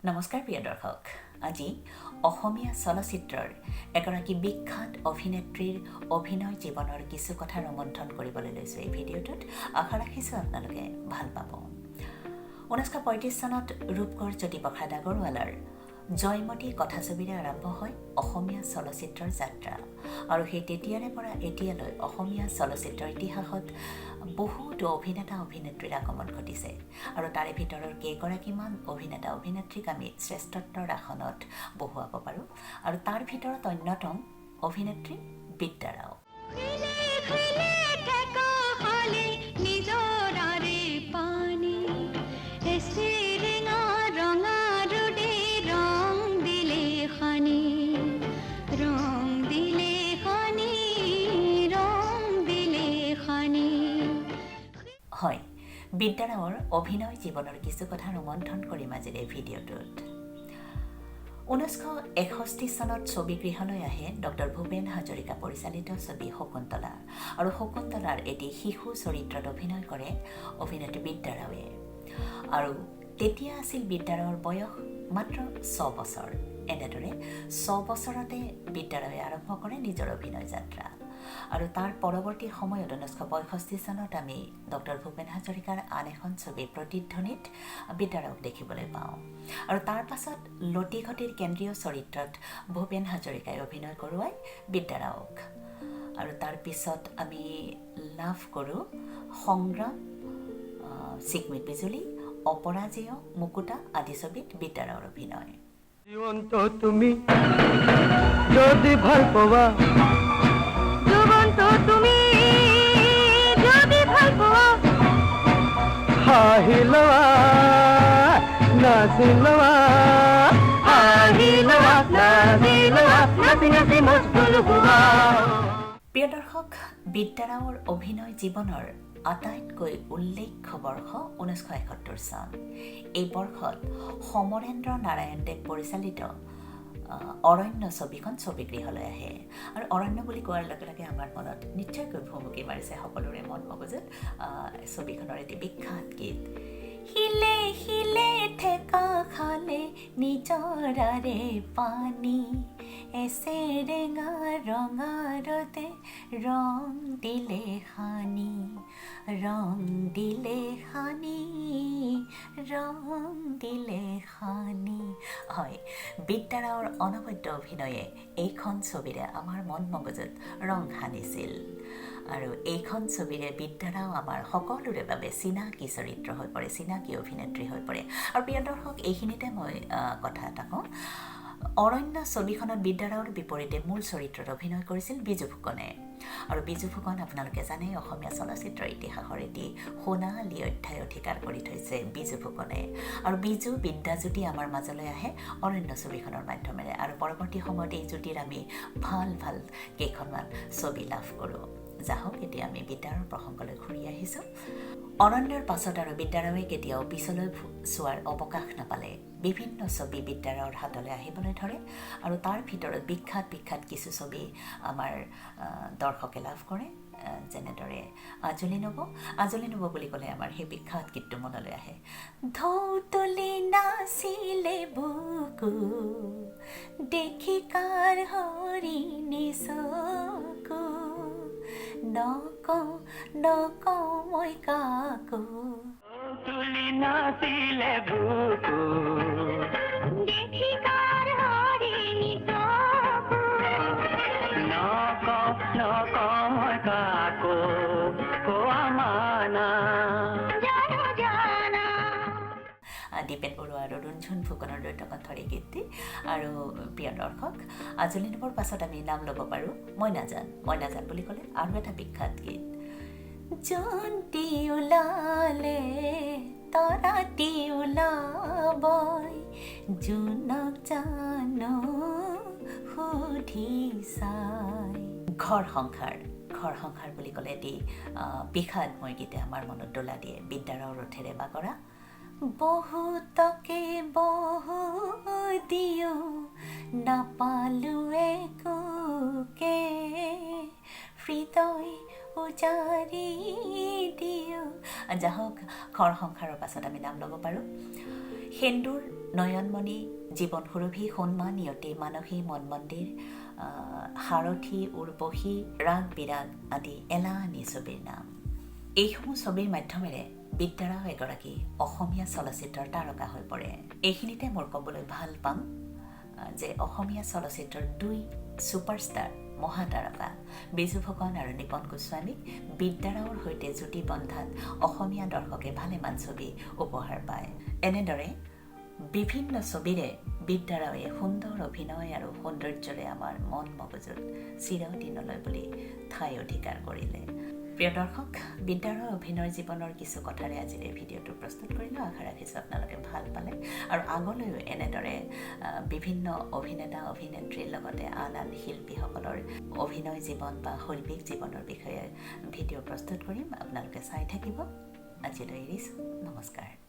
নমস্কাৰ প্ৰিয় দৰ্শক, আজি অসমীয়া চলচ্চিত্ৰৰ এগৰাকী বিখ্যাত অভিনেত্ৰীৰ অভিনয় জীৱনৰ কিছু কথা ৰোমন্থন কৰিবলৈ লৈছোঁ এই ভিডিঅ'টোত। আশা ৰাখিছোঁ আপোনালোকে ভাল পাব। 1935 চনত ৰূপকোঁৱৰ জ্যোতিপ্ৰসাদ আগৰৱালাৰ জয়মতী কথাছবিৰে আৰম্ভ হয় অসমীয়া চলচ্চিত্ৰৰ যাত্ৰা, আৰু সেই তেতিয়াৰে পৰা এতিয়ালৈ অসমীয়া চলচ্চিত্ৰৰ ইতিহাসত বহুতো অভিনেতা অভিনেত্ৰীৰ আগমন ঘটিছে, আৰু তাৰে ভিতৰৰ কেইগৰাকীমান অভিনেতা অভিনেত্ৰীক আমি শ্ৰেষ্ঠত্বৰ আসনত বহুৱাব পাৰোঁ, আৰু তাৰ ভিতৰত অন্যতম অভিনেত্ৰী বিদ্যা ৰাও। হয়, বিদ্যা ৰাওৰ অভিনয় জীৱনৰ কিছু কথা ৰোমন্থন কৰিম আজিৰ এই ভিডিঅ'টোত। 1961 চনত ছবিগৃহলৈ আহে ডক্টৰ ভূপেন হাজৰিকা পৰিচালিত ছবি শকুন্তলা, আৰু শকুন্তলাৰ এটি শিশু চৰিত্ৰত অভিনয় কৰে অভিনেত্ৰী বিদ্যা ৰাওৱে। আৰু তেতিয়া আছিল বিদ্যা ৰাওৰ বয়স মাত্ৰ 6 বছৰ। এনেদৰে 6 বছৰতে বিদ্যা ৰাওৱে আৰম্ভ কৰে নিজৰ অভিনয় যাত্ৰা, আৰু তাৰ পৰৱৰ্তী সময়ত 1965 চনত আমি ডক্টৰ ভূপেন হাজৰিকাৰ আন এখন ছবি প্ৰতিধ্বনিত বিদ্যা ৰাওক দেখিবলৈ পাওঁ, আৰু তাৰ পাছত লটি ঘটিৰ কেন্দ্ৰীয় চৰিত্ৰত ভূপেন হাজৰিকাই অভিনয় কৰোৱাই বিদ্যা ৰাওক, আৰু তাৰ পিছত আমি লাভ কৰোঁ সংগ্ৰাম, চিকমিক বিজুলী, অপৰাজেয়, মুকুতা আদি ছবিত বিদ্যা ৰাওৰ অভিনয়। জীবন্ত তুমি যদি ভাল পাবা, জীবন্ত তুমি যদি ভাল পাবা, হাঁহি লোৱা নাচি লোৱা, হাঁহি লোৱা নাচি লোৱা, নাচি নাচি মজবুল হোৱা। প্ৰিয় দৰ্শক, বিদ্যা ৰাওৰ অভিনয় জীৱনৰ আটাইতকৈ উল্লেখ্য বৰ্ষ 1971 চন। এই বৰ্ষত সমৰেন্দ্ৰ নাৰায়ণ দেৱ পৰিচালিত অৰণ্য ছবিখন ছবিগৃহলৈ আহে, আৰু অৰণ্য বুলি কোৱাৰ লগে লগে আমাৰ মনত নিশ্চয়কৈ ভুমুকি মাৰিছে সকলোৰে মন মগজুত ছবিখনৰ এটি বিখ্যাত গীত, শিলে শিলে ঠেকা খালে নিজৰাৰে পানী, এছেৰেঙা ৰঙাৰতে ৰং দিলে সানি, ৰং দিলে সানি, ৰং দিলে সানি। হয়, বিদ্যা ৰাওৰ অনবদ্য অভিনয়ে এইখন ছবিৰে আমাৰ মন মগজুত ৰং সানিছিল, আৰু এইখন ছবিৰে বিদ্যা ৰাও আমাৰ সকলোৰে বাবে চিনাকি চৰিত্ৰ হৈ পৰে, চিনাকি অভিনেত্ৰী হৈ পৰে। আৰু প্ৰিয় দৰ্শক, এইখিনিতে মই কথা এটা কওঁ, অৰণ্য ছবিখনত বিদ্যা ৰাওৰ বিপৰীতে মূল চৰিত্ৰত অভিনয় কৰিছিল বিজু ফুকনে, আৰু বিজু ফুকন আপোনালোকে জানে অসমীয়া চলচ্চিত্ৰৰ ইতিহাসৰ এটি সোণালী অধ্যায় অধিকাৰ কৰি থৈছে বিজু ফুকনে, আৰু বিজু বিদ্যাজ্যোতি আমাৰ মাজলৈ আহে অৰণ্য ছবিখনৰ মাধ্যমেৰে, আৰু পৰৱৰ্তী সময়ত এই জ্যোতিৰ আমি ভাল ভাল কেইখনমান ছবি লাভ কৰোঁ। যাহওক, এতিয়া আমি বিদ্যা ৰাওৰ প্ৰসংগলৈ ঘূৰি আহিছোঁ। অৰণ্যৰ পাছত আৰু বিদ্যা ৰাওৱে কেতিয়াও পিছলৈ চোৱাৰ অৱকাশ নাপালে। বিভিন্ন ছবি বিদ্যা ৰাওৰ হাতলৈ আহিবলৈ ধৰে, আৰু তাৰ ভিতৰত বিখ্যাত বিখ্যাত কিছু ছবি আমাৰ দৰ্শকে লাভ কৰে, যেনেদৰে আজলি নব। আজলি নব বুলি ক'লে আমাৰ সেই বিখ্যাত গীতটো মনলৈ আহে, ঢৌ তুলি নাচিলে বুকু দেখি কাৰ হৰিণী চকু, নকওঁ নকওঁ মই কাকো, তুলি নাচিলে বুকু দেখি কাৰ হৰিণী চকু, নকওঁ নকওঁ মই কাকো, কোৱা মানা জানো জানা। দীপেন বৰুৱা আৰু ৰুণঝুন ফুকনৰ দ্বৈত কণ্ঠৰ এই গীতটি। আৰু প্ৰিয় দৰ্শক, আজলি নবৰ পাছত আমি নাম ল'ব পাৰোঁ মই নাজান। মই নাজান বুলি ক'লে আৰু এটা বিখ্যাত গীত, জন্তি ওলালে তৰাতি ওলাবই, জোনক জানো সুধি চাই। ঘৰ সংসাৰ, ঘৰ সংসাৰ বুলি ক'লে এটি বিষাদময় গীতে আমাৰ মনত দোলা দিয়ে, বিদ্যা ৰাওৰ ওঠেৰে বাগৰা, বহুতকে বহু দিও নাপালো একোকে, হৃদয় উজাৰি দিও। যাহওক, ঘৰ সংসাৰৰ পাছত আমি নাম ল'ব পাৰোঁ সেন্দুৰ নয়নমণি জীৱন সুৰভি সোণমা নিয়তি মানসী মন মন্দিৰ সাৰথী উৰ্বশী ৰাগ বিৰাগ আদি এলানি ছবিৰ নাম। এইসমূহ ছবিৰ মাধ্যমেৰে বিদ্যাৰাও এগৰাকী অসমীয়া চলচ্চিত্ৰৰ তাৰকা হৈ পৰে। এইখিনিতে মোৰ ক'বলৈ ভাল পাম যে অসমীয়া চলচ্চিত্ৰৰ দুই ছুপাৰষ্টাৰ মহাতাৰকা বিজু ফুকন আৰু নিপন গোস্বামীক বিদ্যাৰাওৰ সৈতে জুটি বন্ধাত অসমীয়া দৰ্শকে ভালেমান ছবি উপহাৰ পায়। এনেদৰে বিভিন্ন ছবিৰে বিদ্যাৰাৱে সুন্দৰ অভিনয় আৰু সৌন্দৰ্যৰে আমাৰ মন মগজুত চিৰদিনলৈ বুলি ঠাই অধিকাৰ কৰিলে। প্ৰিয় দৰ্শক, বিদ্যাৰাওৰ অভিনয় জীৱনৰ কিছু কথাৰে আজিৰ এই ভিডিঅ'টো প্ৰস্তুত কৰিলোঁ। আশা ৰাখিছোঁ আপোনালোকে ভাল পালে আৰু আগলৈও এনেদৰে বিভিন্ন অভিনেতা অভিনেত্ৰীৰ লগতে আন আন শিল্পীসকলৰ অভিনয় জীৱন বা শৈল্পিক জীৱনৰ বিষয়ে ভিডিঅ' প্ৰস্তুত কৰিম। আপোনালোকে চাই থাকিব। আজিলৈ এৰিছোঁ। নমস্কাৰ।